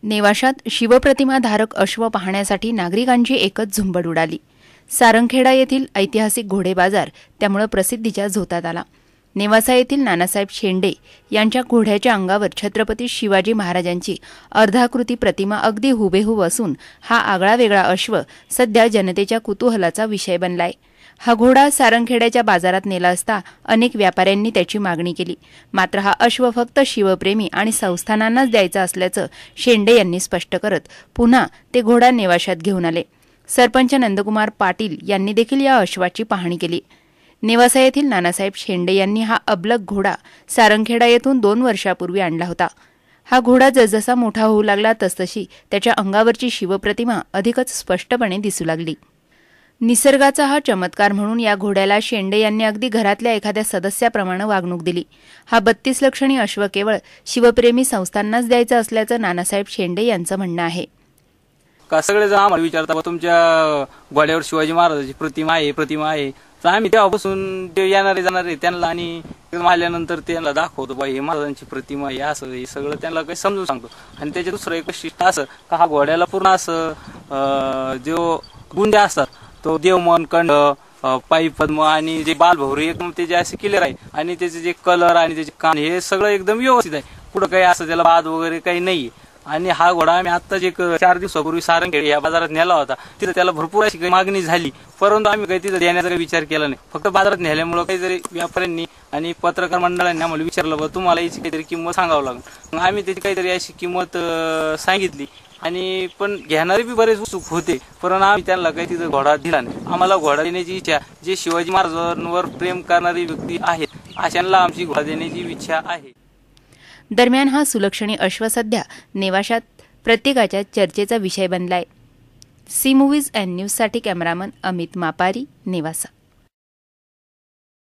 नेवाशात शिवप्रतिमा धारक अश्व पाहण्यासाठी नागरिकांची एकच झुंबड उडाली। सारंगखेडा येथील ऐतिहासिक घोडे बाजार त्यामुळे प्रसिद्धीच्या झोतात आला। नेवासा येथील नानासाहेब शेंडे यांच्या घोड्याच्या अंगावर छत्रपती शिवाजी महाराजांची अर्धाकृती प्रतिमा अगदी हुबेहूब असून हा आगळा-वेगळा अश्व सध्या जनतेच्या कुतूहलाचा विषय बनलाय। हा घोडा सारंगखेड्याच्या बाजारात नेला असता अनेक व्यापाऱ्यांनी त्याची मागणी केली। मात्र हा अश्व फक्त शिवप्रेमी आणि संस्थानांनाच द्यायचा असल्याचं शेंडे यांनी स्पष्ट करत पुन्हा ते घोडा नेवाशात घेऊन आले। सरपंच नंदकुमार पाटील यांनी देखील या अश्वाची पाहणी केली। नेवासा येथील नानासाहेब शेंडे यांनी हा अबलक घोडा सारंगखेडा येथून 2 वर्षापूर्वी आणला होता। हा घोडा जसजसा मोठा होऊ लागला तसतशी त्याच्या अंगावरची शिवप्रतिमा अधिकच स्पष्टपणे दिसू लागली। निसर्गाचा हा चमत्कार म्हणून या घोड्याला शेंडे यांनी अगदी घरातल्या एखाद्या सदस्याप्रमाणे वागणूक दिली। हा 32 लक्षणी अश्व केवळ शिवप्रेमी संस्थांनाच द्यायचा असल्याचं नानासाहेब शेंडे यांचं म्हणणं आहे। का सगळे जण आम्हाला विचारतात तुमच्या घोड्यावर शिवाजी महाराजांची प्रतिमा आहे तर आम्ही तेव्हापासून ते येणारे जाणारे त्यांना आणि आल्यानंतर त्यांना दाखवतो बाई हे महाराजांची प्रतिमा आहे असं हे सगळं त्यांना काही समजून सांगतो। आणि त्याचे दुसरं एक वैशिष्ट्य असं का हा घोड्याला पूर्ण असं जो गुंड्या असतात तो देवमन कंड पायी पद्म आणि जे बालभौरी एकदम ते जे असे क्लिअर आहे आणि त्याचे जे कलर आणि त्याचे कान हे सगळं एकदम व्यवस्थित आहे। कुठं काही असं त्याला बाद वगैरे काही नाही। आणि हा घोडा आम्ही आत्ताच एक 4 दिवसापूर्वी सारंगखेडा या बाजारात नेला होता। तिथे त्याला भरपूर अशी काही मागणी झाली परंतु आम्ही काही तिथे देण्याचा काही विचार केला नाही। फक्त बाजारात नेल्यामुळे काहीतरी व्यापाऱ्यांनी आणि पत्रकार मंडळांनी आम्हाला विचारलं बा तुम्हाला याची काहीतरी किंमत सांगावं लागेल। मग आम्ही त्याची काहीतरी अशी किंमत सांगितली आणि पण घेणारे बी बरेच उत्सुक होते परंतु आम्ही त्यांना काही तिथे घोडा दिला नाही। आम्हाला घोडा देण्याची इच्छा जे शिवाजी महाराजांवर प्रेम करणारी व्यक्ती आहेत अशांना आमची घोडा देण्याची इच्छा आहे। दरम्यान हा सुलक्षणी अश्व सध्या नेवाशात प्रत्येकाच्या चर्चेचा विषय बनलाय। सी मूव्हीज अँड न्यूजसाठी कॅमेरामन अमित मापारी, नेवासा।